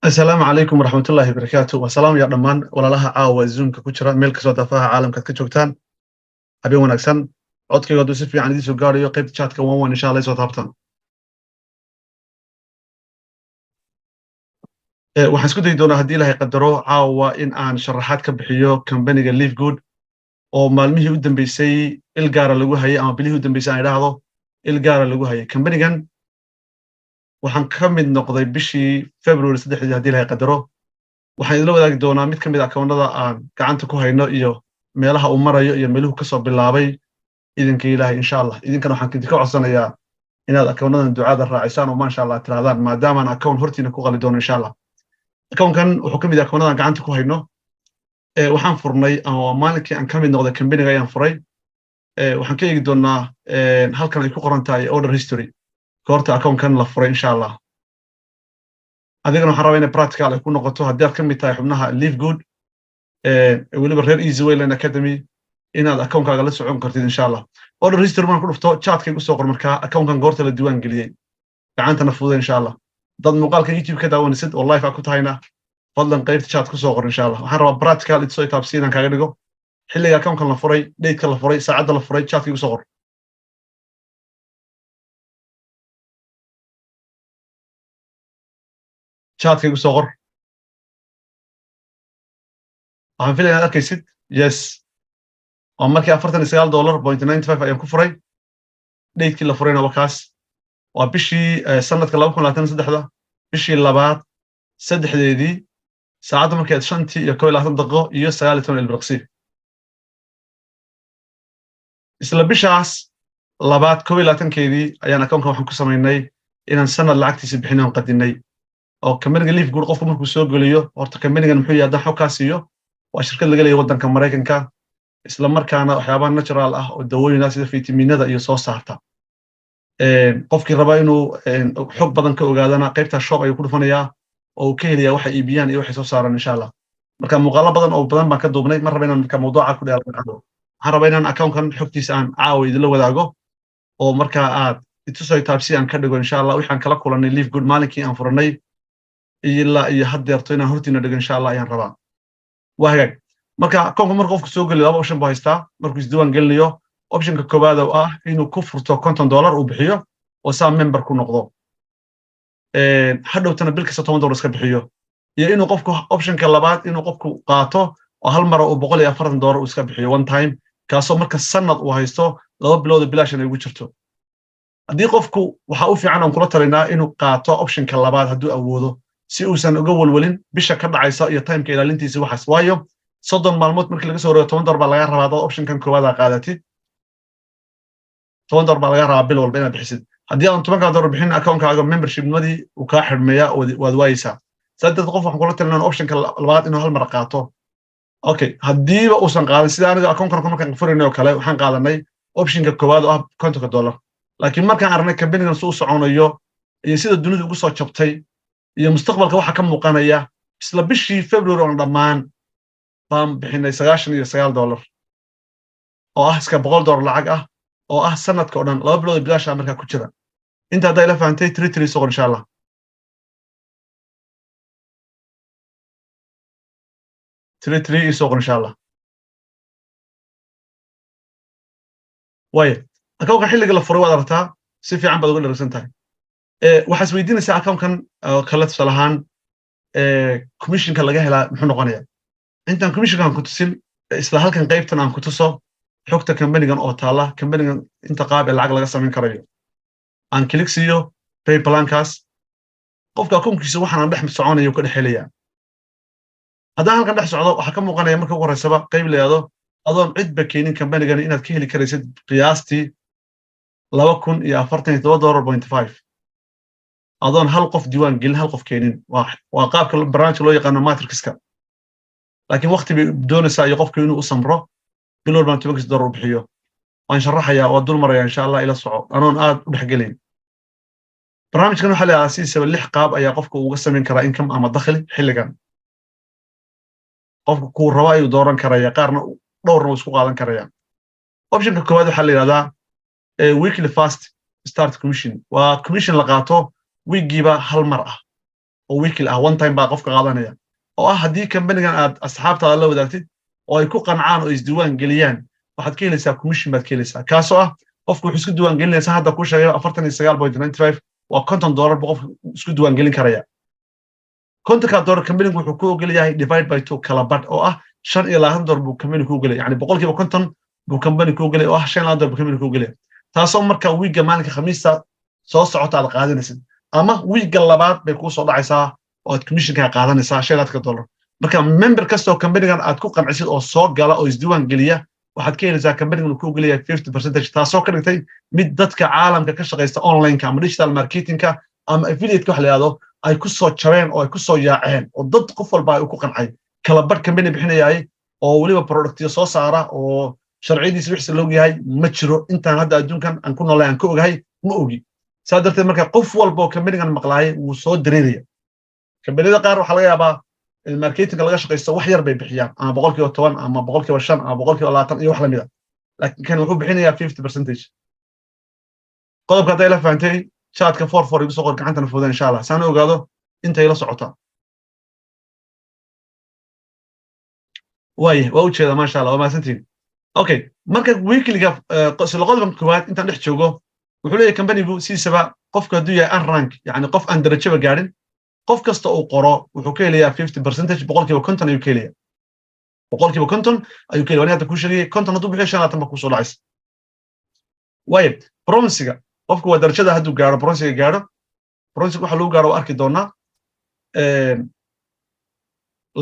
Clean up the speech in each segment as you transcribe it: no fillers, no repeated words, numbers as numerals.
السلام عليكم ورحمة الله وبركاته وسلام يا رمان ولا لها عاوة زوم كوتشرا ميل كسو دافاها عالم كتجوجتان أبي ونكسن عدك يقعدوا سفي عن دي سوغاريو قيب تشات كوان إن شاء الله يسوى تابتان waxaan isku dayi doonaa haddii ilahay qadaro caawa in aan sharaxaad ka bixiyo kambaniga live good oo maalmihii u dambeysay il gaara lagu hayay ama bilihii u dambeysay aan idhaahdo il gaara lagu hayay kambanigan waxaan ka mid noqday bishii February 3 haddii ilahay qadaro waxaan idila wadaagi doonaa mid ka mid ah akoonnada aan gacanta ku hayno iyo meelaha uu marayo iyo meeluhu ka soo bilaabay idinka ilaahay insha Allah idinkana waxaan idinka codsanayaa inaad akoonnadan ducada raacisaan oo maasha Allah tiraadaan maadaama aan akoon hortiina ku qali doono insha Allah akoonkan wuxuu ka mid yahay akoonnadan gacanta ku hayno waxaan furnay ama maalinkii aan ka mid noqday kambaniga ayaan furay waxaan ka eegi doonaa halkan ay ku qoran tahay order history goorta akoonkan la furay insha Allah adigana waxaan rabaa inay practical ay ku noqoto haddii aad ka mid tahay xubnaha live good weliba reer easy wayland academy inaad akoonkaaga la socon kartid insha Allah order history markaan ku dhufto chatkay ku soo qor markaa akoonkan goorta la diiwaan geliyay gacantana fududa insha Allah dad muuqaalka YouTube ka daawanaysid oo live ku tahayna fadlan qaybta chat ku soo qor insha Allah waxaan rabaa practical it soo taabsiinaan kaaga dhigo xilliga akoonkan la furay date-ka la furay saacadda la furay chatkay ku soo qor chatkay ku soo qor waxaan filayaa inaad arkaysid yes oo markii $49.95 ayaan ku furay date-kii la furayna waa kaas waa bishii sanadka 2023 bishii labaad saddexdeedii saacadda markay 5:21 daqiiqo iyo 19 ilbiriqsi isla bishaas labaad 21keedii ayaan akoonkan waxaan ku samaynay inaan sanad lacagtiisa bixinay oo qadinay oo kambaniga live good qofku markuu soo geliyo horta kambanigan muxuu yahay haddaan xog kaa siiyo waa shirkad laga leeyahay waddanka Mareykanka isla markaana waxyaabaha natural ah oo dawooyinka sida fitamiinada iyo soo saarta qofkii raba inuu xog badan ka ogaadana qaybta shop ayuu ku dhufanayaa oo ka helayaa waxa iibiyaan iyo waxa soo saaran insha Allah marka muuqaalo badan oo badan baan ka duubnay mar raba inaan marka mawduuca ku dheeraado waxaan rabaa inaan akoonkan xogtiisa aan caawa idin la wadaago oo marka aad itusay taabsi aan ka dhigo insha Allah waxaan kala kulanay live good maalinkii aan furanay ilaa iyo haddeerto inaan hortiina dhigo insha Allah ayaan rabaa waa hagaag marka akoonka marka qofku soo geliyo laba option buu haystaa markuu isdiiwaan gelinayo optionka koowaad oo ah inuu ku furto $50 uu bixiyo oo saa member ku noqdo hadhowtana bil kasta $10 iska bixiyo iyo inuu qofku optionka labaad inuu qofku qaato oo hal mar oo $140 uu iska bixiyo one time kaasoo marka sanad uu haysto 2 bilood bilaash ay ugu jirto haddii qofku waxa uu fiican aan kula talinaa inuu qaato optionka labaad hadduu awoodo si uusan uga walwalin bisha ka dhacaysa iyo timeka ilaalintiisa waxaas waayo 30 maalmood markii laga soo reebo $10 baa laga rabaa dad optionkan koowaad aad qaadatid $10 baa laga rabaa bil walba inaad bixisid haddii aan $10 bixin akoonkaaga membership nimadii uu ka xirmeeyaa waad waayaysaa saddex qof waxaan kula talinaa optionka labaad inuu hal mar qaato okay haddiiba uusan qaadan sida aniga akoonkan markaan furinay oo kale waxaan qaadanay optionka koowaad oo ah $50 laakiin markaan aragnay kambanigan suu soconayo iyo sida dunidu ugu soo jabtay iyo mustaqbalka waxa ka muuqanaya isla bishii February oo dhammaan baan bixinay $99 oo ah iska $100 lacag ah oo ah sanadka oo dhan 2 bilood bilaash ah markaa ku jira inta haday la fahamtay 33 soo insha Allah 33 soo insha Allah way akoonka xilliga la furay waad aragtaa si fiican baad uga dharagsan tahay waxa is weydiinaysaa akoonkan kala tusalahan commissionka laga helaa muxuu noqonayaa intaan commissionkan ku tusin isla halkan qaybtan aan ku tuso xogta kambanigan oo taala kambanigan inta qaab ee lacag laga sameyn karayo aan click siiyo pay plankaas qofka akoonkiisa waxaan dhex soconayo ka dhaxelaya haddaan halkan dhex socdo waxa ka muuqanaya marka ugu horeysaba qayb leedo adoon cid ba keenin kambanigan inaad ka heli karaysid qiyaastii $2,047.5 adoon hal qof diiwaan gelin hal qof keenin waa qaabka barnaamijka loo yaqaano matrixka laakiin waqti bay doonaysaa iyo qofku inuu u samro bilow baan $20 bixiyo waan sharaxayaa oo dul maraya insha Allah ila soco anoon aad u dhaxgelin barnaamijkan waxa la aasisay 6 qaab ayaa qofku uga sameyn karaa income ama dakhli xilligan qofku ku rabo ayuu dooran karaya qaarna dhowrna isku qaadan karaya optionka koowaad waxa la yiraahdaa weekly fast start commission waa commission la qaato wiigiiba hal mar ah oo weekly ah one time baa qofka qaadanaya oo ah haddii company-gan aad asxaabtaada la wadaagtid oo ay ku qancaan oo isdiiwaan geliyaan waxaad ka helaysaa commission baad ka helaysaa kaasoo ah qofku wuxuu isku diiwaan gelinaysaa hadda ku sheegay 49.95 waa $50 buu qofku isku diiwaan gelin karaya $50 company-gu wuxuu ku ogol yahay divide by 2 kala badh oo ah $25 buu company ku ogol yahay yani boqolkiiba 50 buu company ku ogol yahay oo ah $25 buu company ku ogol yahay taasoo marka wiiga maalinka khamiista soo socota aad qaadanaysid ama wiiga labaad bay ku soo dhacaysaa oo aad commission-ka qaadanaysaa $5 marka member kastoo company-gan aad ku qancisid oo soo gala oo isdiiwaan geliya waxaad ka helaysaa company-gan ku ogol yahay 50% taasoo ka dhigtay mid dadka caalamka ka shaqeysta online-ka ama digital marketing-ka ama affiliate-ka wax la yiraahdo ay ku soo jabeen oo ay ku soo yaaceen oo dad qof walba ay ku qancay kala badh company bixinayay oo waliba productiyo soo saara oo sharciyadiisa wixii loo yahay ma jiro intaan hadda adduunkan aan ku noolahay aan ka ogahay ma ogi saadarteed marka qof walba oo company-gan maqlaayay wuu soo dareeraya company-da qaar waxa laga yaabaa marketing laga shaqeysto wax yar bay bixiyaan ama 10% ama 5% ama 20% iyo wax la mid ah laakiin kan wuxuu bixinayaa 50% qodobka hadda la fahamtay chatka 44 igu soo qor gacantana fudud insha Allah saan ogaado intay la socota waa u jeeda ma sha Allah waa maasantiin okay marka weekly-ga sida qodobkan koowaad intaan dhex joogo wuxuu leeyahay company-gu siisaba qofka haduu yahay un rank yani qof aan darajaba gaarin qof kasta uu qoro wuxuu ka helayaa 50% boqolkiiba 50 ayuu ka helayaa boqolkiiba 50 ayuu ka helayaa hadda ku sheegay 50 haduu bixiyo 50 ba ku soo dhacaysa way bronze-ga qofku waa darajada haduu gaaro bronze-ga gaaro bronze-ga waxa lagu gaaro arki doonaa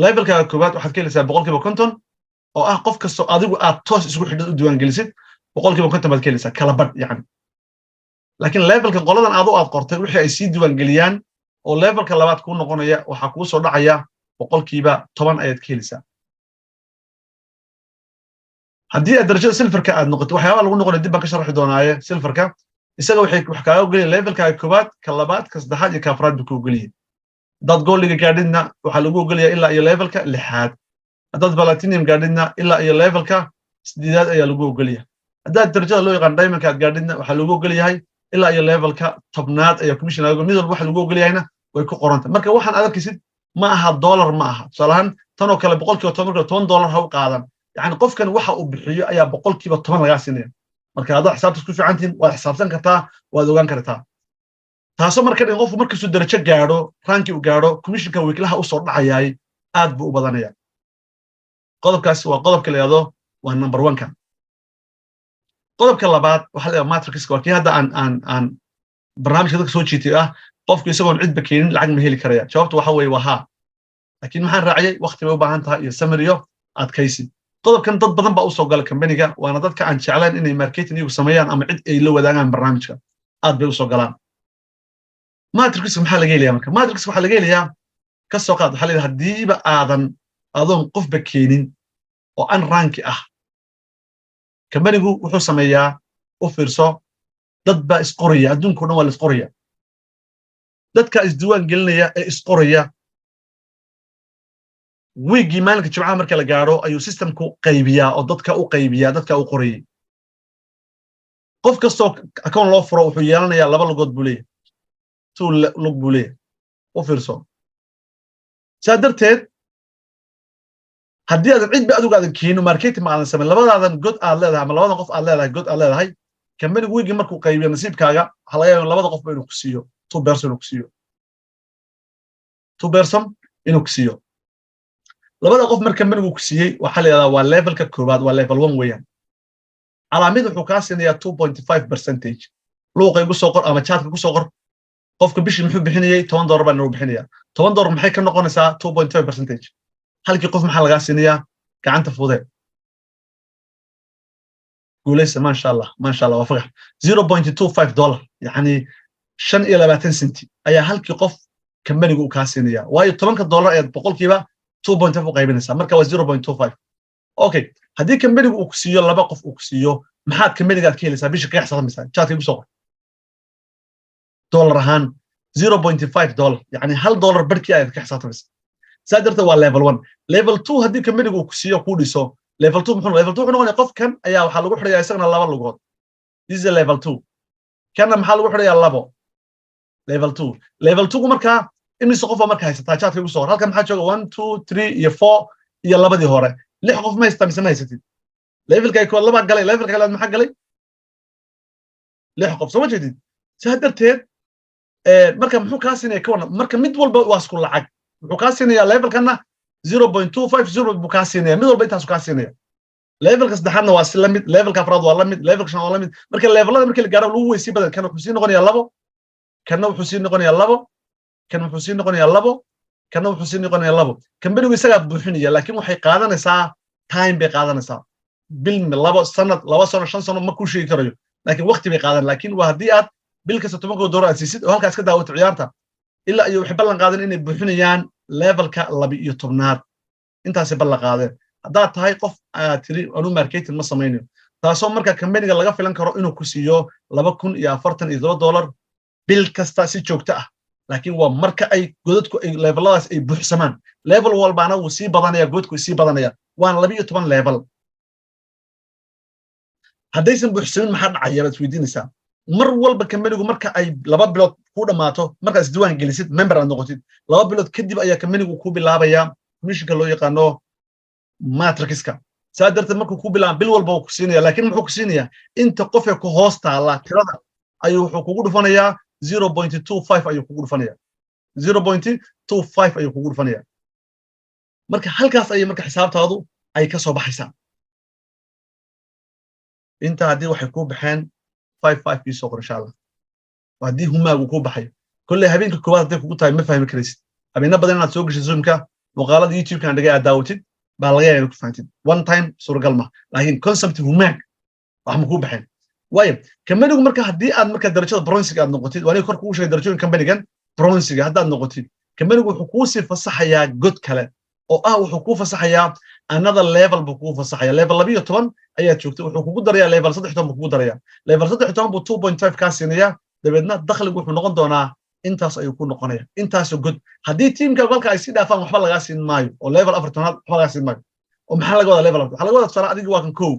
level-ka koowaad waxaad ka helaysaa boqolkiiba 50 oo ah qof kasta adigu aad toos isku xidhan u diiwaan gelisid boqolkiiba 50 baad ka helaysaa kala badh yani laakiin level-ka qoladan aad qortay wixii ay sii diiwaan geliyaan oo levelka labaad ku noqonaya waxa ku soo dhacaya boqolkiiba 10 ayaad ka helaysaa haddii aad darajada silverka aad noqoto waxyaaba lagu noqonay dib baan ka sharaxi doonaaye silverka isaga wax kaaga ogoliyay levelka koobaad ka labaad ka saddexaad iyo ka afraad buu ku ogoliyay dad gooliga gaadhidna waxa lagu ogoliyay ilaa iyo levelka lixaad dad platinum gaadhidna ilaa iyo levelka sideedaad ayaa lagu ogoliyay haddaad darajada loo yaqaan diamond ka gaadhidna waxa lagu ogoliyay ilaa iyo levelka tobnaad ayaa commission laga mid walba waxa lagu ogolayayna way ku qoranta marka waxaan adagkisid ma aha dollar ma aha salahan tan oo kale boqolkiiba 10 ha u qaadan yani qofkan waxa uu bixiyo ayaa boqolkiiba 10 laga siinaya marka aad xisaabta isku fiicantiin waad xisaabtan kartaa waad ogaan kartaa taasoo marka in qofku markii soo darajo gaaro ranki uu gaaro commissionka weeklaha u soo dhacayay aad buu u badanaya qodobkaas waa qodobka la yiraahdo waa number 1 kan qodobka labaad waxa la yiraahdaa matrix-ka waa kii hadda aan barnaamijka dadka soo jiitay ah qofku isagoon cid ba keenin lacag ma heli karaya jawaabtu waxa weeye waa ha laakiin maxaan raaciyay waqti bay u baahan tahay iyo summary adkaysi qodobkan dad badan baa u soo galay company-ga waana dadka aan jeclaan inay marketing iyagu sameeyaan ama cid ay la wadaagaan barnaamijka aad bay u soo galaan matrix maxaa laga helayaa marka matrix waxa laga helayaa ka soo qaad waxa la yiraahdaa hadiiba adoon qofba keenin oo aan ranki ah company-gu wuxuu sameeyaa u fiirso dad baa isqoraya adduunka dhan waa la isqoraya dadka isdiiwaan gelinaya ee isqoraya weekii maalinka jimcaha marka la gaaro ayuu systemku qaybiyaa oo dadka u qaybiyaa dadka u qorayay qof kastoo account loo furo wuxuu yeelanayaa laba lugood buu leeyahay two lug buu leeyahay u fiirso saa darteed haddii aadan cidba adigu aadan keeno marketing ma aadan samayn labadaadan god aad leedahay ama labadan qof aad leedahay god aad leedahay company-gu weekii markuu qaybiyo nasiibkaaga waxa laga yaabaa labada qof inuu ku siiyo two person inuu ku siiyo labada qof marka company-gu ku siiyey waxa la yiraahdaa waa levelka koobaad waa level 1 weeyaan calaamad wuxuu ka siinayaa 2.5% luuqa igu soo qor ama chatka ku soo qor qofka bishii muxuu bixinayay $10 baan inuu bixinayaa $10 maxay ka noqonaysaa 2.5% halkii qof maxaa laga siinayaa gacanta fudud guulaysa ma sha Allah waa fagax $0.25 yani 25 senti ayaa halkii qof company-gu ka siinayaa waayo $10 ee boqolkiiba 2.5 u qaybinaysa marka waa 0.25 okay hadii company-gu uu ku siiyo laba qof uu ku siiyo maxaad company-ga ka helaysaa bishii ka xisaabaysaa chatka igu soo qor dollar ahaan $0.5 yani $1 barkii ayaad ka xisaabaysaa سادرته waa level 1 level 2 hadii company-gu ku siiyo ku dhiso level 2 wuxuu noqonayaa qofkan ayaa waxa lagu xiriyaa isagana laba lugood this is level 2 kana maxaa lagu xiriyaa labo level 2 marka imise qof marka haysataa chatka ugu soo halka maxaa jooga 1 2 3 iyo 4 iyo labadii hore 6 qof ma haystaa mise ma haysatid levelka ay koob laba galay levelka kale maxaa galay 6 qof soo jeedid sadarteed marka muxuu ka siinaya ka wana marka mid walba waa isku lacag muxuu ka siinaya levelkana 0.250 buu ka siinaya mid walba intaas ka siinaya levelka saddexaadna waa si la mid levelka afraad waa la mid levelka shanaad waa la mid marka levelada markii la gaaro lagu weysii badan kan wuxuu sii noqonayaa 2 kana wuxuu sii noqonayaa 2 kan wuxuu sii noqonayaa 2 kana wuxuu sii noqonayaa 2 kambanigu isaga buuxinaya laakiin waxay qaadanaysaa time bay qaadanaysaa bil 2 sanad 2 sano 5 sano ma ku sheegi karayo laakiin waqti bay qaadan laakiin waa hadii aad bil kasta 10 doolar aad siisid oo halkaas ka daawato ciyaarta ilaa ay waxay ballan qaadan inay buuxinayaan levelka 12aad intaas ballan qaadeen hadaa tahay qof tiri anu marketing ma sameeyno taasoo marka kambaniga laga filan karo inuu ku siiyo 2,047 doolar bil kasta si joogto ah laakiin waa marka ay godadku ay leveladaas ay buuxsamaan level walbaana uu sii badanaya godku sii badanaya waan 12 level haddaysan buuxsamin maxaa dhacaya baad weydiinaysaa mar walba kambanigu marka ay 2 bilood ku dhamaato markaas diiwaan gelisid member aad noqotid 2 bilood kadib ayaa kambanigu ku bilaabaya commissionka loo yaqaano matrixka saadarta markuu ku bilaabo bil walba uu ku siinaya laakiin muxuu ku siinaya inta qof ee ku hoosta la tirada ayuu wuxuu kugu dhufanayaa 0.25 ayuu kugu dhufanaya 0.25 ayuu kugu dhufanaya marka halkaas ay marka xisaabtaadu ay ka soo baxaysaa inta hadii waxay ku baxeen 55 kii soo qor insha Allah hadii humaagu ku baxay kulli habeenka koowaad hadii kugu tahay ma fahmi karaysid habeena badan inaad soo gashay zoomka muuqaalada youtube kan dhagay aad daawatid baa laga yaabaa ku fahantin one time suuragal ma laakiin concept humaag wax ma ku baxeen waayo kambanigu marka hadii aad marka darajada bronze aad noqotid waa inay kor kugu sheegay darajooyin kambanigan bronze haddaad noqotid kambanigu wuxuu ku sii fasaxayaa god kale oo wuxuu ku fasaxayaa another level buu ku fasaxayaa level 12 ayaa joogtay wuxuu kugu darayaa level 13 buu kugu darayaa level 13 buu 2.5 ka siinaya dabeedna dakhligu wuxuu noqon doonaa intaas ayuu ku noqonaya intaas god hadii teamka galka ay si dhaafaan waxba laga siin maayo oo level 14aad waxba laga siin maayo oo maxaa laga wada level waxa laga wada sara adiga waa kan koow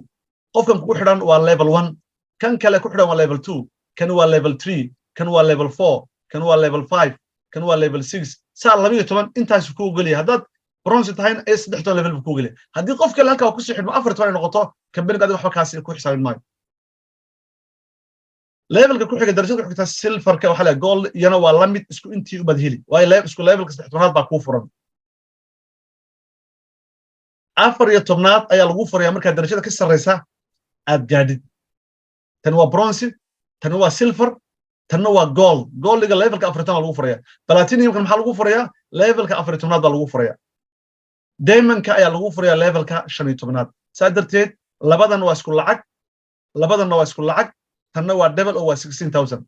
qofkan ku xidhan waa level 1 kan kale ku xidhan waa level 2 kan waa level 3 kan waa level 4 kan waa level 5 kan waa level 6 saa 12 intaas ku ogoliya haddaad bronze tahay ay 3 level ku ogoliya hadii qof kale halka ku sii xidhmo 4 ay noqoto kambaniga adiga waxba kaasi ku xisaabin maayo levelka ku xiga darajada ku xigta silverka waxa la gold yana waa la mid isku intii u badheli way isku levelka 13aad baa ku furan 14aad ayaa lagu furayaa marka darajada ka sareysa aad gaadid tan waa bronze tan waa silver tan waa gold goldiga levelka 14 lagu furayaa platinum kan maxaa lagu furayaa levelka 14aad baa lagu furayaa diamondka ayaa lagu furayaa levelka 15aad saadarteed labadan waa isku lacag tanna waa double oo waa 16000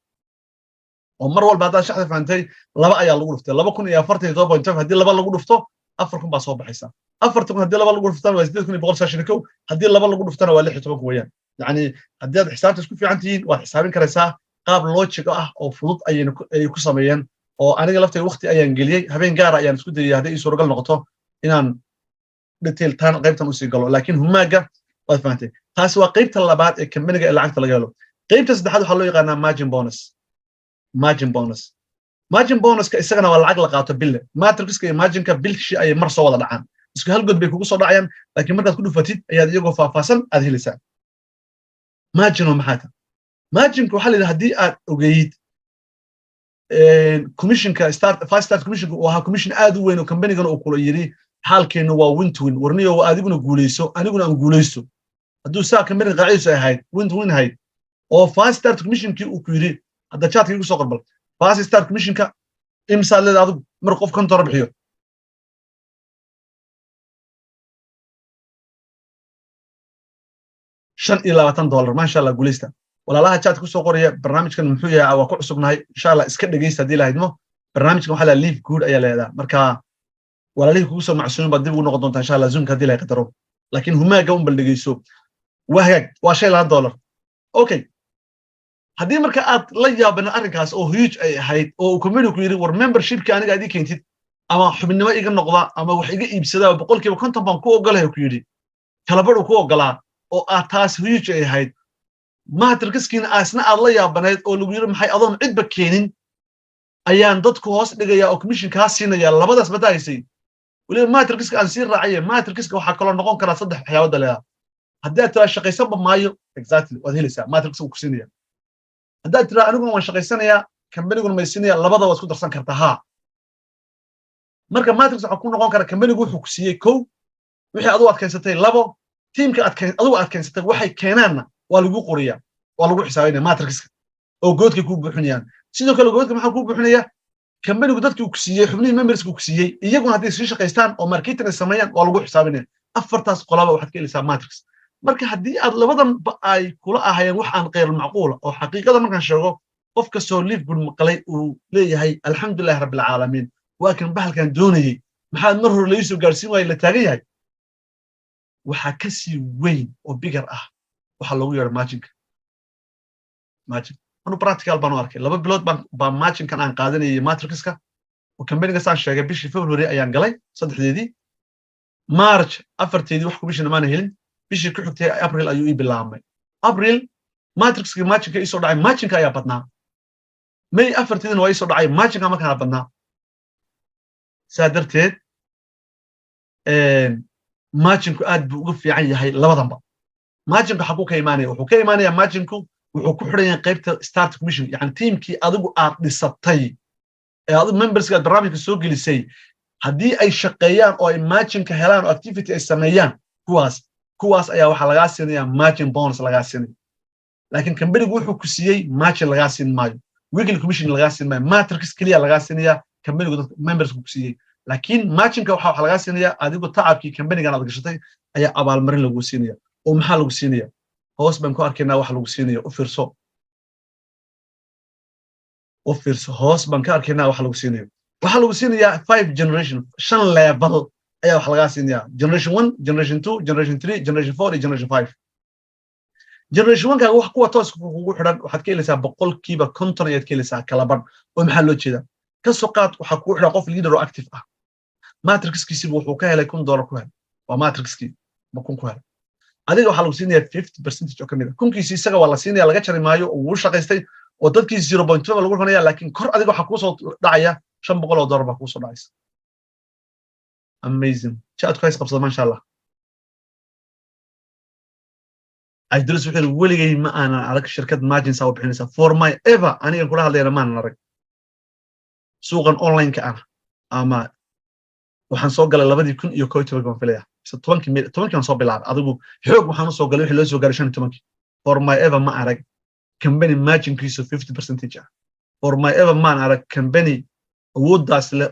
oo mar walba hadda shaxda faantay laba ayaa lagu dhuftay 2,047.5 hadii laba lagu dhufto 4,000 baa soo baxaysa 4,000 hadii laba lagu dhuftana waa 8,191 hadii laba lagu dhuftana waa 16 weeyaan yani hadii aad xisaabta isku fiican tihiin waad xisaabin karaysaa qaab logic ah oo fudud ay ku sameeyeen oo aniga laftay waqti ayaan geliyay habeen gaar ayaan isku dayay hadii suuragal noqoto inaan detail tan qaybtan u sii galo laakiin humaaga waad faantay taas waa qaybta labaad ee kambaniga ee lacagta laga helo qaybta saddexaad waxa loo yaqaanaa margin bonus ka isagana waa lacag la qaato bil matrixka iyo marginka bilkii ay mar soo wada dhacaan isku hal god bay kugu soo dhacayaan laakiin markaad ku dhufatid ayaad iyagoo faahfaahsan aad helaysaa margin oo maxaa marginka waxa la yiraahdaa hadii aad ogeeyid commissionka fast start commissionka oo ahaa commission aad u weyn oo kambanigan uu kula yiri xaalkeenu waa win to win warniyo adiguna guuleyso aniguna aan guuleysto haduu saa kambaniga qaaciiso ahayd win to win ahayd oo fast start commissionkii uu ku yiri hadda chatka igu soo qorbal fast start commissionka imsa leed adigu mar qof kan tor bixiyo $25 ma sha Allah guuleysta walaalaha chatka ku soo qoraya barnaamijkan muxuu yahay waa ku cusubnahay insha Allah iska dhageysta hadii la haydmo barnaamijkan waxa la live good ayaa leedahay marka walaalihii kugu soo macsuun baad dib ugu noqon doontaa insha Allah zoom hadii la qadaro laakiin humaaga un bal dhageyso waa $2 okay hadii marka aad la yaabana arrinkaas oo huge ay ahayd oo community ku yiri war membershipka aniga adii keentid ama xubinimo iga noqda ama wax iga iibsada 50% baan ku ogolahay ku yiri talabadu ku ogolaa oo aad taas huge ay ahayd matrixkiina asna aad la yaabanayd oo lagu yiri maxay adoon cidba keenin ayaan dadku hoos dhigaya oo commission ka siinaya labadaas badaysay waliba matrixka aan sii raacay matrixka waxa kala noqon kara saddex waxyaabo dalaya haddii aad shaqaysanba maayo exactly waad helaysaa matrix uu ku siinaya haddii aad anigu waan shaqaysanaya company-gu ma siinaya labada waa isku darsan kartaa ha marka matrix waxa ku noqon kara company-gu wuxuu ku siiyay kow wixii aad u adkaysatay labo teamka adigu adkaysatay waxay keenaanna waa lagu qoriyaa waa lagu xisaabinaya matrixka oo goodka ku buuxinayaan sidoo kale goodka maxaa ku buuxinaya company-gu dadkii ku siiyay xubnihii memberska ku siiyay iyaguna haddii sii shaqaystaan oo marketing ay sameeyaan waa lagu xisaabinaya afartaas qolaba waxaad ka helaysaa matrix marka haddii aad labadan ay kula ahayeen wax aan qeyr macquul oo xaqiiqada markaan sheego qof kastoo LiveGood maqlay uu leeyahay alxamdulillahi rabbil caalamiin waa kan bahalkan doonayay maxaad mar hore laysoo gaarsiin waayay la taagan yahay waxa ka sii weyn oo bigger ah waxa lagu yeeray margin anu practical baan u arkay laba bilood baan margin-kan aan qaadanayay matrixka oo company-ga saan sheegay bishii February ayaan galay saddexdeedii March afarteedii wax commission ma helin bishii ku xigtay April ayuu ii bilaabmay April matrixka margin-ka isoo dhacay margin-ka ayaa badnaa May afarteedina waa isoo dhacay margin-ka ma kana badnaa saadarteed margin-ku aad buu uga fiican yahay labadanba margin-ka xaqu ka iimaanaya wuxuu ka iimaanayaa margin-ku wuxuu ku xiran yahay qaybta start commission yani teamkii adigu aad dhisatay ee adigu memberska barnaamijka soo gelisay haddii ay shaqeeyaan oo ay margin-ka helaan oo activity ay sameeyaan kuwaas ayaa waxa laga siinayaa margin bonus laga siinay laakiin company-gu wuxuu ku siiyay margin laga siin maayo weekly commission laga siin maayo matrix kaliya laga siinayaa company-gu dadka memberska ku siiyay laakiin margin-ka waxa laga siinayaa adigu tacabkii company-gan aad gashatay ayaa abaalmarin lagu siinaya oo maxaa lagu siinaya hoos baan ku arkaynaa wax lagu siinayo u fiirso hoos baan ka arkaynaa wax lagu siinayo waxa lagu siinayaa 5 generation 5 level ayaa wax laga siinayaa generation 1 generation 2 generation 3 generation 4 iyo generation 5 generation 1 ka wax kuwa toos ugu xidhan waxaad ka helaysaa boqolkiiba 50 ayaad ka helaysaa kala badh oo maxaa loo jeedaa ka soo qaad waxa ku xidhan qof leader oo active ah matrixkiisa wuxuu ka helay $1,000 ku helay waa matrixkii ma kun ku helay adiga waxa lagu siinayaa 50% oo kamid ah kunkiisa isaga waa la siinayaa laga jari maayo oo uu shaqaystay oo dadkiisa 0.2 lagu runaya laakiin kor adiga waxa ku soo dhacaya $500 baa ku soo dhacaysa amazing chat guys qabsada ma sha Allah Idris wuxuu weligay ma aan arag shirkad margin saw bixinaysa for my ever aniga kula hadlayna ma aan arag suuqan online ka ah ama waxaan soo galay 2011 baan filayaa 10 soo bilaabay adigu xoog waxaan soo galay wixii loo soo gaaray 15 for my ever ma arag company margin kiisu 50% ah for my ever ma arag company awoodaas leh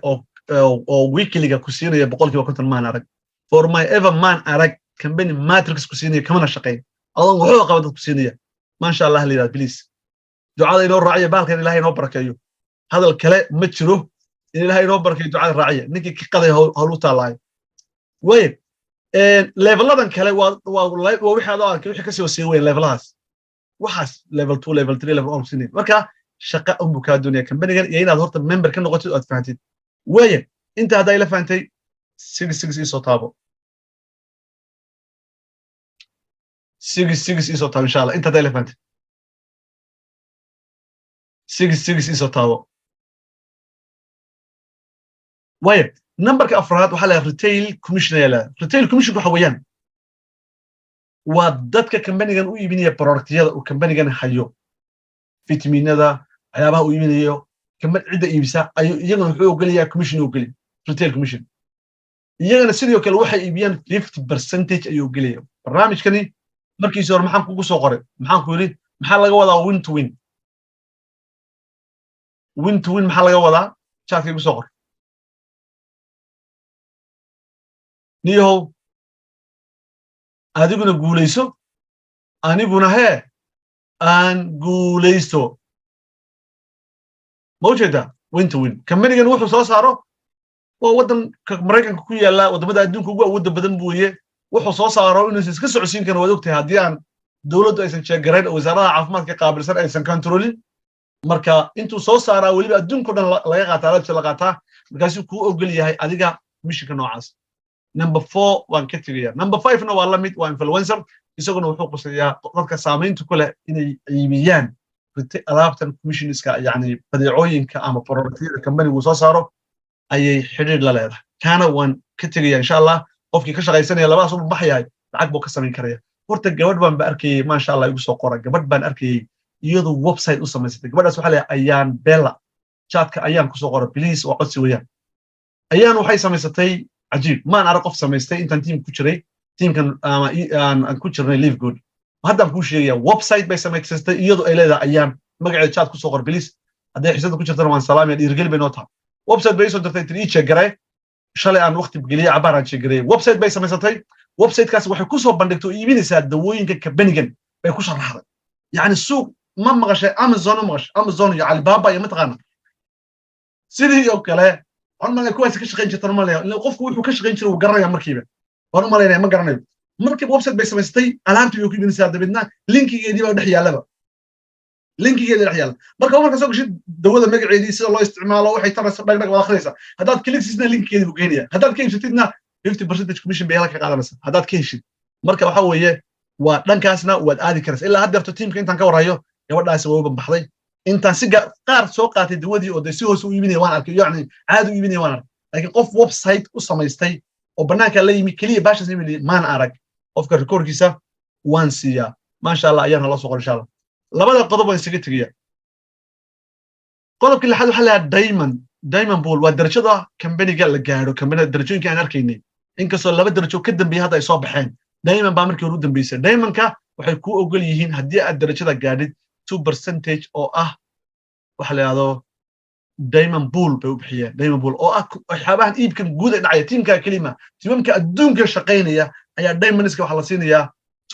oo weekly-ga ku siinaya 50% ma arag for my ever ma arag company matrix ku siinaya kamana shaqeyn adoo wuxuu qabad ku siinaya ma sha Allah leeyahay please ducada inoo raaciyo baalkan Ilaahay inoo barakeeyo hadal kale ma jiro in Ilaahay inoo barakeeyo ducada raaciyo ninkii ka qaday hawl u taalaay way leveladan kale waa wixii aad arkay wixii ka soo sii weyn leveladas waxaas level 2 level 3 level 4 sinay marka shaqa u buka dunya company-gan iyo inaad horta member ka noqotid oo aad fahamtid way inta haday la fahamtay 66 isoo taabo 66 isoo taabo insha Allah inta haday la fahamtay 66 isoo taabo way numberka afraad waxa la retail commission retail commission waxa weeyaan waa dadka company-gan u iibinaya productyada uu company-gan hayo vitaminada waxyaabaha uu iibinayo kamid cida iibisa ayuu iyaguna wuxuu ogolayaa commission u geli retail commission iyagana sidoo kale waxay iibiyaan 50% ayuu ogolayaa barnaamijkani markiisa hore maxaan kugu soo qoray maxaan ku yiri maxaa laga wadaa win to win maxaa laga wadaa chat-ka ku soo qor niyo adiguna guuleyso aniguna aan guuleysto mawjada win to win company-gan wuxuu soo saaro waa wadanka Mareykanka ku yaala wadamada adduunka ugu awoodda badan buuye wuxuu soo saaro inuu iska socodsiin karo wada ogtahay haddii aan dawladdu aysan sheegarayn oo wasaaradda caafimaadka qaabilsan aysan controlin marka intuu soo saaraa waliba adduunka dhan laga qaataa alaabta la qaataa markaasuu ku ogol yahay adiga missionka noocaas number 4 waan ka tagayaa number 5 na waa la mid waa influencer isaguna wuxuu qusayaa dadka saameynta ku leh inay iibiyaan alaabtan commissionska yani badeecooyinka ama productyada company-gu soo saaro ayay xiriir la leedahay kana waan ka tegaya insha Allah qofkii ka shaqaysanaya labadaas uu baxayay lacag buu ka samayn karaya horta gabadh baan ba arkay ma sha Allah igu soo qora gabadh baan arkay iyadoo website u samaysatay gabadhaas waxa la ayaan bella chatka ayaan ku soo qora please waa codsi weeyaan ayaan waxay samaysatay ajiib maan arag qof samaystay intaan team ku jiray teamkan aan ku jirnay live good hadda ku sheegaya website bay samaysatay iyadoo ay leedahay ayaan magaceeda chat ku soo qor please haday xisada ku jirtana waan salaam iyo dhiirigel bay noo tahay website bay soo dirtay tii check garay shalay aan waqti geliye cabaran check garay website bay samaysatay website kaas waxay ku soo bandhigtay iibinaysaa dawooyinka kabanigan bay ku sharaxday yani suuq ma maqashay Amazon iyo Alibaba iyo mataqaana sidii oo kale on ma kuwaas ka shaqeyn jirtan ma leeyahay qofku wuxuu ka shaqeyn jiray uu garanaya markiiba waan ma leeyahay ma garanayo markii website bay samaysatay alaabtii uu ku iibinaysaa dabadna linkigeedii baa dhex yaalaba linkigeedii dhex yaala marka soo gashid dawada magaceedii sida loo isticmaalo waxay taraysaa dhag wada akhrinaysaa haddaad kliksisna linkigeedii buu geenaya haddaad ka iibsatidna 50% commission bay halka qaadanaysaa haddaad ka heshid marka waxa weeye waa dhankaasna waad aadi karaysaa ilaa hadda after teamka intaan ka warayo gabadhaas way banbaxday intaan si qaar soo qaatay dawadii oo si hoos u iibinay waan arkay yani caadi u iibinay waan arkay laakiin qof website u samaystay oo banaanka la yimi kaliya baashas iibinay maan arag qofka recordkiisa waan siiya ma sha Allah ayaan la soo qor insha Allah labada qodob waan isaga tagaya qodobka lixaad waxa la diamond pool waa darajada company-ga la gaaro company darajooyinka aan arkaynay inkastoo laba darajo ka dambeeyay hadda ay soo baxeen diamond baa markii hore u dambeysay diamond-ka waxay ku ogol yihiin haddii aad darajada gaadhid 2% oo ah waxa la yiraahdo diamond pool bay u bixiyeen diamond pool oo ah waxyaabahan iibkan guud ee dhacaya teamka kelima teamka adduunka shaqeynaya ayaa diamondska waxa la siinayaa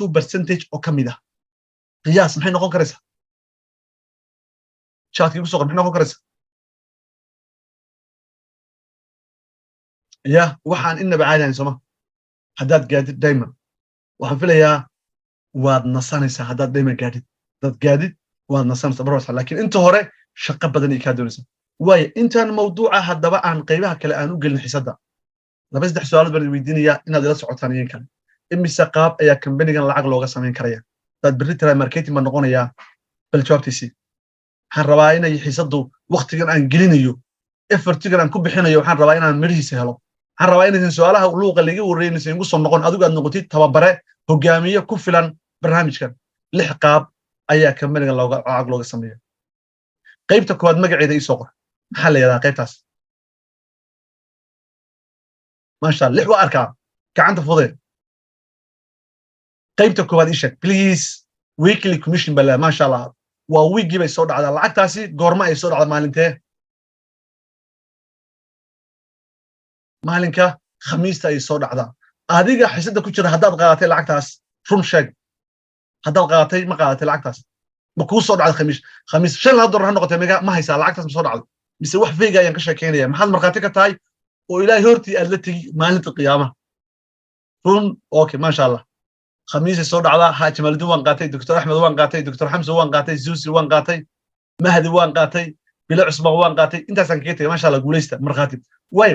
2% oo kamid ah qiyaas maxay noqon karaysaa chatkii ku soo qor maxay noqon karaysaa ya waxaan inaba caadi soma haddaad gaadid diamond waxaan filayaa waad nasanaysaa haddaad diamond gaadid dad gaadid waad nasanaysaa barwaas laakiin inta hore shaqo badan ay ka doonaysaa way intaan mawduuca haddaba aan qaybaha kale aan u gelin xisadda laba saddex su'aalood baan weydiinayaa inaad ila socotaan idin kale imise qaab ayaa company-gan lacag looga samayn karaya dad berri marketing ma noqonayaa bal jawaabtiisi waxaan rabaa inay xisaddu waqtigan aan gelinayo effortigan aan ku bixinayo waxaan rabaa inaan mirihiisa helo waxaan rabaa inaysan su'aalaha luuqa laga wareynaysan igu soo noqon adigu aad noqotid tababare hogaamiye ku filan barnaamijkan lix qaab ayaa company-gan lacag looga sameeyaa qaybta koowaad magaceeda ii soo qor maxaa la yiraahdaa qaybtaas ma sha Allah lix waa arkaa gacanta fudud qaybta koowaad ii sheeg please weekly commission bala ma sha Allah waa weekly bay soo dhacdaa lacagtaasi goorma ay soo dhacdaa maalinka khamiista ay soo dhacdaa adiga xisada ku jira haddaad qaadatay lacagtaas run sheeg haddaad qaadatay ma qaadatay lacagtaas ma ku soo dhacday khamiis $5 ha noqotay ma haysaa lacagtaas ma soo dhacday mise wax feega ayaan ka sheekeynaya maxaad markhaati ka tahay oo ilaahay hortii aad la tegi maalinta qiyaamaha run okay ma sha Allah khamiis soo dhacdaa ha Jamaaluddin waan qaatay Dr. Axmed waan qaatay Dr. Xamsa waan qaatay Zuusi waan qaatay Mahdi waan qaatay Bilo Cusman waan qaatay intaasaan kaga tagay ma sha Allah guuleysta markhaati way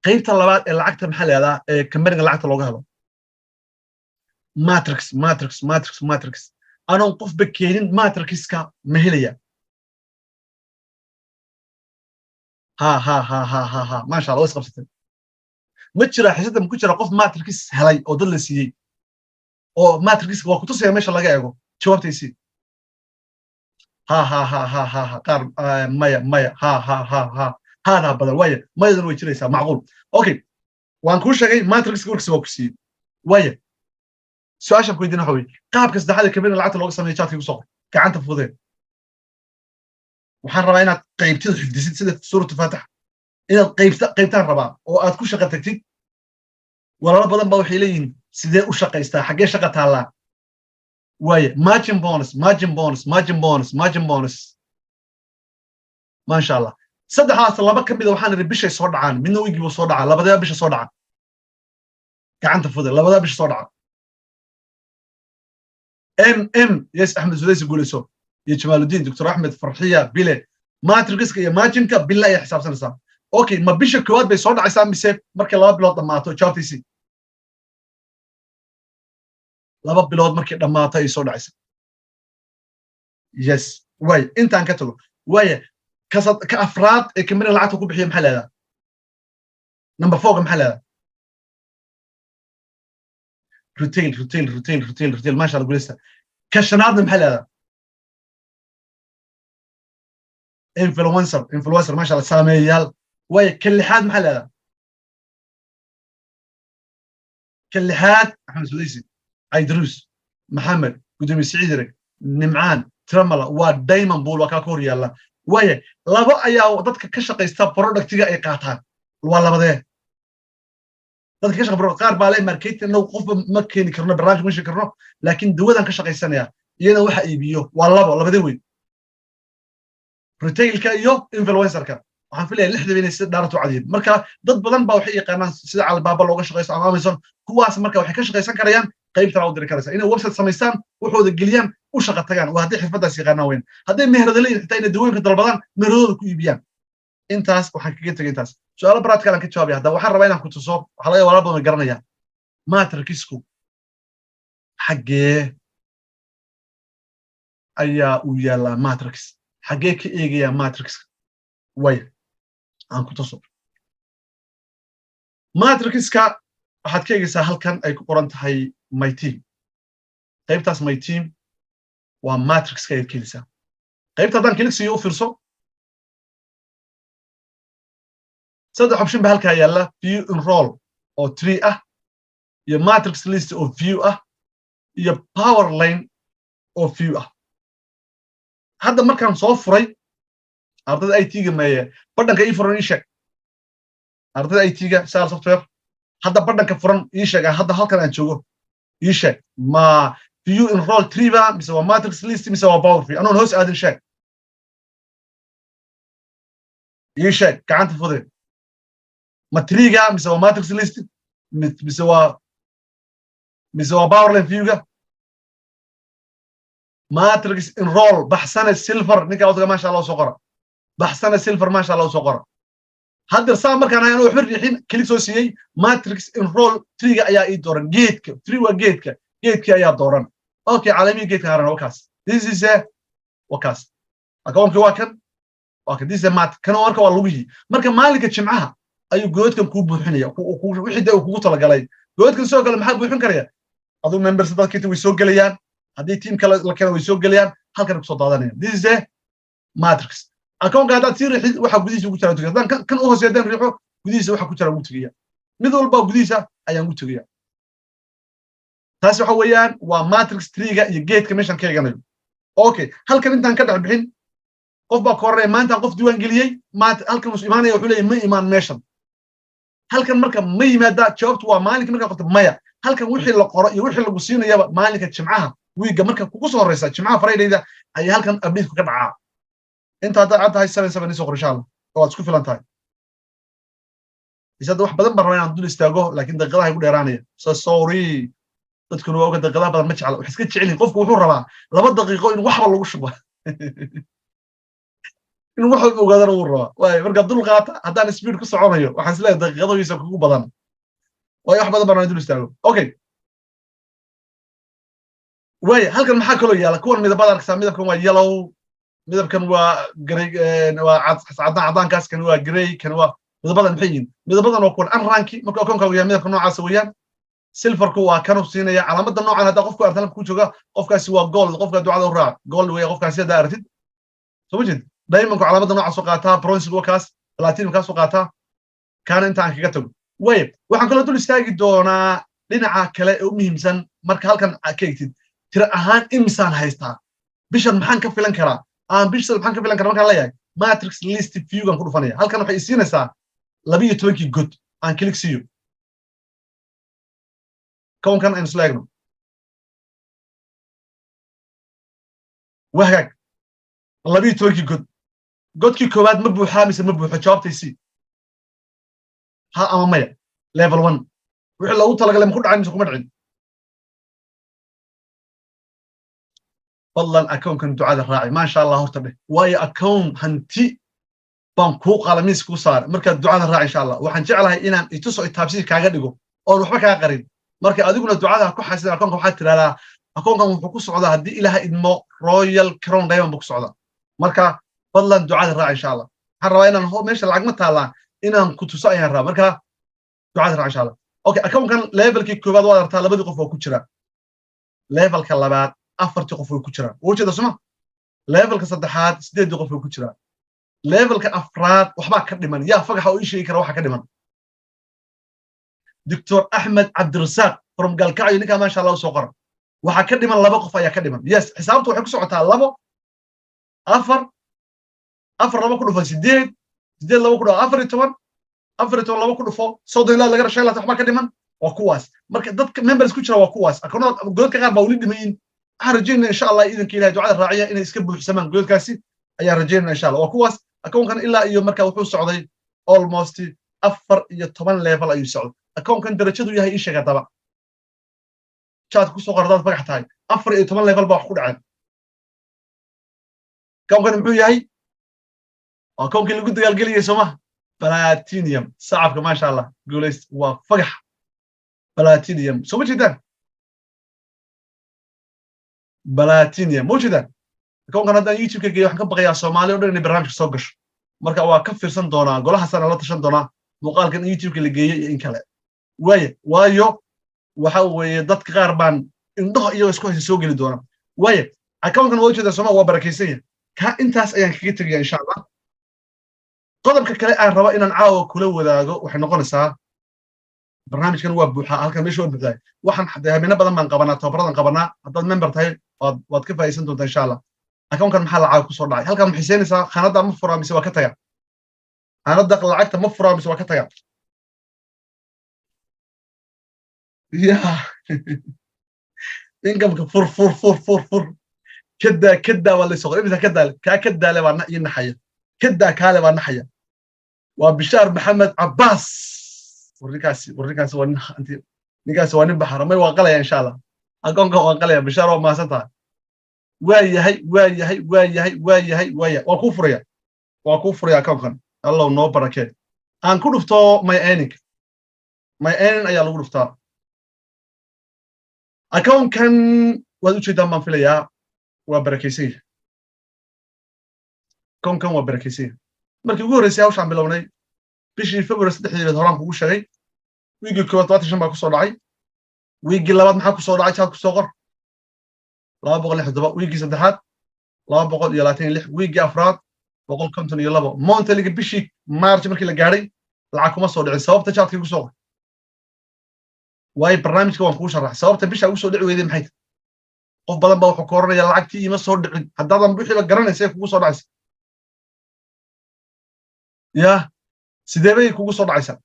qaybta labaad ee lacagta maxaa la yiraahdaa ee company-ga lacagta looga helo matrix anon qof bakeenin matrixka ma helaya ha ma sha Allah wasqabsatay ma jira xisada ma ku jira qof matrix helay oo dad la siiyay oo matrixka waa ku tusaya meesha laga eego jawaabtiisi ha qaar maya ha hada badan way mayadan way jiraysaa macquul okay waan ku sheegay matrixka works waa ku siiyay way su'aasha ku weydiin waxa weeye qaabka saddexaad ee company lacagta looga sameeyo chatka ku soo qor gacanta fudud waxaan rabaa inaad qaybtida xifdisid sida suuratu faatiha inaad qaybtaan rabaa oo aad ku shaqo tagtid walaalo badan baa waxay leeyihiin sidee u shaqaystaa xaggee shaqa taallaa waaye margin bonus ma sha Allah saddexaas laba ka mid ah waxaan iri bishay soo dhacaan midna wigi buu soo dhacaa labadaba bisha soo dhacaa gacanta fudud labadaba bisha soo dhacaa yes Ahmed Zulaysi guulayso iyo Jamaaluddin Dr. Ahmed Farxiya Bile matrixka iyo marginka bilaa ay xisaabsanaysaa okay ma bisha koowaad bay soo dhacaysaa mise markii laba bilood dhamaato jawaabtiisi laba bilood markii dhamaato ay soo dhacaysaa yes واي انت ان كتبه واي كافراد كمباني لعبته ku bixiyo maxaa leedahay number 4 maxaa leedahay retail ما شاء الله قوليستا كشناد maxaa leedahay influencer ما شاء الله ساميال واي كلحاد maxaa leedahay كلحاد احمد سديسي ايدروس محمد قدومي سعيد نمعان ترملا waa diamond bull waa ka hor yaala way laba ayaa dadka ka shaqeysta productiga ay qaataan waa labadee dadka ka shaqeeya qaar baa leh marketing inuu qof ma keeni karno barnaamij ma sheegi karno laakiin dawadan ka shaqeysanaya iyana waxa iibiyo waa labadee weyn retailka iyo influencerka waxaan filayaa lixda inay si dhaarto cadiyeen marka dad badan baa waxay yaqaanaan sida Alibaba looga shaqeysto ama Amazon kuwaas marka waxay ka shaqeysan karayaan qaybta u diri karaysa inay website samaystaan waxooda geliyaan u shaqo tagaan waa hadii xirfadaas yaqaanaa weyn hadii meherada leeyahay xitaa inay dawooyinka dalbadaan meheradooda ku iibiyaan intaas waxaan kaga tagay intaas su'aalo practical aan ka jawaabay hadda waxaan rabaa inaan ku tuso waxa laga walaal badan garanaya matrixku xagee ayaa uu yaalaa matrix xagee ka eegaya matrix way aan ku tuso matrixka waxaad ka eegaysaa halkan ay ku qoran tahay my team qaybtaas my team waa matrixka ay keenaysaa qaybta haddaan klik siiyo u fiirso saddex option ba halkaa yaala view enroll oo 3 ah iyo matrix list oo view ah iyo power line oo view ah hadda markaan soo furay ardayda IT-ga meeye badhanka ii furan ii sheeg ardayda IT-ga SAR software hadda badhanka furan ii sheeg hadda halkan aan joogo ii sheeg ma view enroll 3 ba mise waa matrix list mise waa power view anoon hoos aadin sheeg ii sheeg gacanta fuday ma 3 ga mise waa matrix list mise waa power line view ga matrix enroll baxsana silver ninka wadaga ma sha Allah soo qora baxsana silver ma sha Allah soo qora hadda saa markaan ayaan wax riixin klik soo siiyay matrix enroll 3 ga ayaa ii dooran geedka 3 waa geedka ayaa dooran okay calaamii geedka haran wakaas this is a wakaas akoonka waa kan this is a mat kan warka waa lugihi marka maalinka jimcaha ayuu goodkan ku buuxinaya wixii uu kugu talagalay goodkan soo gal maxaa buuxin karaya aduu members dadka way soo galayaan haddii team kale la keenay way soo galayaan halkan ku soo daadanayaan this is a matrix akoonka haddaad sii riixid waxa gudihiisa ugu jira tugan kan u hooseeyaan riixo gudihiisa waxa ku jira ugu tagaya mid walba gudihiisa ayaan ugu tagaya taas waxa weeyaan waa matrix 3 ga iyo geedka meeshan ka eeganayo okay halkan intaan ka dhax bixin qof baa koorey maanta qof diiwaan galiyay halkan uu iimaanaya wuxuu leeyahay ma iimaan meeshan halkan marka ma yimaada jawaabtu waa maalinka marka qorto maya halkan wixii la qoro iyo wixii lagu siinayaba maalinka jimcaha wiiga marka kugu soo horeysa jimcaha Friday-da ay halkan update ka dhacaa inta aad tahay 77 soo qor insha Allah oo isku filan tahay isada wax badan baan rabaa inaan dul istaago laakiin daqiiqadaha igu dheeraanaya sorry dadkuna waa daqiiqadaha badan ma jecla wax iska jecelin qofku wuxuu rabaa 2 daqiiqo in waxba lagu shubo in wax uu ogaadana uu rabaa way marka dul qaata haddaan speed ku soconayo waxaan isleeyahay daqiiqadiisa kugu badan way wax badan baan dul istaago okay way halkan maxaa kale yaala kuwan midabada arkaysaa midabkan waa yellow midabkan waa gray waa cadaan kan waa gray kan waa midabadan maxay yihiin midabadan waa kuwan ranki marka akoonka uu yahay midabka noocaas weeyaan silverku waa kan uu siinaya calaamada noocan hadda qofku artan ku jooga qofkaasi waa gold qofka ducada u raac gold weey qofkaasi hada artid soo jeed diamond ku calaamada noocaas oo qaata bronze wakaas platinum kaas oo qaata kana intaan kaga tago way waxaan kala dul istaagi doonaa dhinaca kale oo muhiimsan marka halkan ka eegtid tira ahaan imsaan haystaa bishan maxaan ka filan karaa bishan maxaan ka filan karaa markaan leeyahay matrix list view gan ku dhufanaya halkan waxay siinaysaa 12 good aan klik siiyo koonkan aan slaagno wahag 12 good godkii koowaad ma buuxaa mise ma buuxo jawaabtaysi ha ama maya level 1 wixii loogu talagalay ma ku dhacay mise kuma dhicin والله أكون كنت عاد الراعي ما شاء الله هرتبه ويا أكون هنتي بانكو قلميس كوسار مركز الدعاء الراعي إن شاء الله وحنجعلها إن يتصل التفسير كعجدكم أو روح بك قريب مركز أديكم الدعاء كو حاسين أكون كم حتى لا أكون كم بكوس عدا هدي إلها إدمو رويال كرون دايما بكوس عدا marka fadlan ducada raac insha Allah waxaan rabaa inaan meesha lacag ma taalaa inaan ku tuso ayaan rabaa marka ducada raac insha Allah okay account-kan levelkii koobaad waa aragtaa labadii qof oo ku jira levelka labaad afartii qof oo ku jira wajida suma levelka saddexaad sideedii qof oo ku jira levelka afraad waxba ka dhiman yaa fagaxa oo ii sheegi kara waxa ka dhiman Dr. Ahmed Abdurrazzaq from Galkacyo ninka ma sha Allah soo qora waxa ka dhiman laba qof ayaa ka dhiman yes xisaabtu waxay ku socotaa labo afar laba ku dhufo 8 laba ku dhufo 14 laba ku dhufo 30 ilaa laga rashay waxba ka dhiman waa kuwaas marka dadka members ku jira waa kuwaas akoonada godadka qaar baa wali dhimayin waxaan rajeynaa insha Allah idinka Ilaahay ducada raaciya inay iska buuxsamaan godadkaasi ayaa rajeynaa insha Allah waa kuwaas akoonkan ilaa iyo marka wuxuu socday almost 14 level ayuu socday akoonkan darajadu yahay ii sheeg daba chat ku soo qordaad fagax tahay 14 level baa wax ku dhacay akoonkan muxuu yahay akoonkii lagu dagaalgeliyay Soomaa platinum saacabka ma sha Allah guuleys waa fagax platinum soo ma jeedaan platinum ma jeedaan akoonkan hadda YouTube-ka geeyo waxaan ka baqayaa Soomaali oo dhan inay barnaamijka soo gasho marka waa ka fiirsan doonaa golaha sana la tashan doonaa muuqaalkan YouTube-ka la geeyay in kale waayo waxa weeye dadka qaar baan indhaha iyo isku hayso soo gali doona waayo akoonkan waa jeeda Soomaa waa barakeysan ka intaas ayaan kaga tagayaa insha Allah qodobka kale aan raba inaan caawa kula wadaago waxay noqonaysaa barnaamijkan waa buuxa halkan meesha waa buuxday waxaan habeenimo badan baan qabanaa tababaradan qabanaa haddaad member tahay waad ka faa'iideysan doontaa insha Allah akoonkan maxaa lacag ku soo dhacay halkan ma xiiseynaysaa khanada ma furaa mise waa ka tagaa khanada lacagta ma furaa mise waa ka tagaa ya income fur كدا ولا يسوق إمتى كدا لبنا ينحيا كدا كاله ونحيا وبشار محمد عباس وريكاس أنت نيكاس بحر ما يوقلها إن شاء الله أكون وقلها بشار وما سنتها ويا وكفر يا كوكن الله نو بركة أن كل فتاة ما أين أيا لو فتاة أكون كان وذو دم في ليا وبركيسي كان وبركيسي markii ugu horeysay hawshan bilownay bishii February 3 horaan kugu sheegay wiigi koowaad 25 baa ku soo dhacay wiigi labaad maxaa ku soo dhacay chat ku soo qor 267 wiigi saddexaad 226 wiigi afraad 152 monthly bishii March markii la gaaray lacag kuma soo dhicin sababta chatkii ku soo qor way barnaamijka waan ku sharax sababta bisha ugu soo dhici weeday maxay qof badan baa wuxuu koornaya lacagtii ima soo dhicin haddaadan bixi la garanaysa kugu soo dhacaysa ya sidee bay kugu soo dhacaysa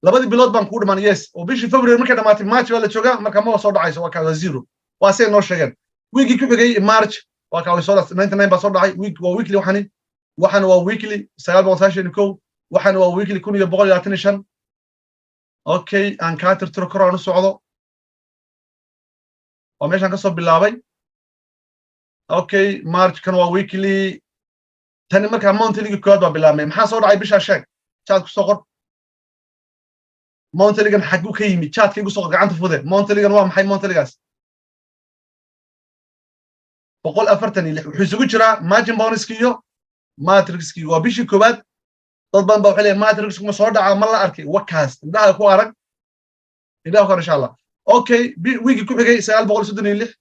labadii bilood baan ku dhiman yes oo bishii February markay dhamaatay March waa la joogaa marka ma soo dhacayso waa ka zero waa say noo sheegeen weekii ku xigay March waa ka soo dhacay 99 baa soo dhacay week waa weekly waxaan waa weekly 991 waxaan waa weekly 1125 okay aan ka tirtiro koraan u socdo وماشان كسو bilaabay okay March kan waa weekly tani marka monthly kood waa bilaabmay maxaa soo dhacay bisha sheeg chat ku soo qor monthly kan xagu ka yimi chat kiigu soo gacanta fude monthly kan waa maxay monthly gaas 146 wuxuu isugu jiraa margin bonus iyo matrix ki waa bishii koobaad dad badan baa waxay leeyahay matrix kuma soo dhaca ma la arkay wakaas indaha ku arag indaha ku insha Allah okay week ku xigay 936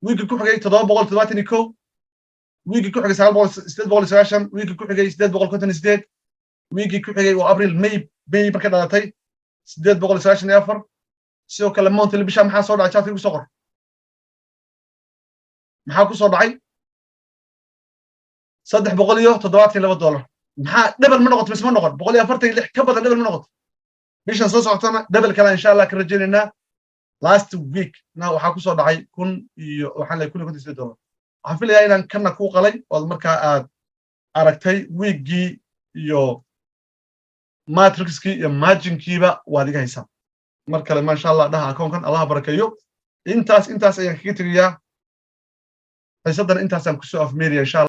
week ku xigay 772 week ku xigay 989 week ku xigay 858 week ku xigay waa April May markay dhalatay 894 sidoo kale monthly bisha maxaa soo dhacay chat ku soo qor maxaa ku soo dhacay $372 maxaa double ma noqoto ma noqon 146 ka badan double ma noqoto bishan soo socotana double kala insha Allah ka rajaynaa last week na waxa ku soo dhacay kun iyo waxaan leeyahay $158 waxaan filayaa inaan kana ku qalay oo marka aad aragtay weekii iyo matrixkii iyo marginkiiba waad iga haysaa mar kale ma sha Allah dhaha akoonkan Allah barakeeyo intaas ayaan kaga tagayaa xiisadan intaas aan ku soo afmeeriyaa insha Allah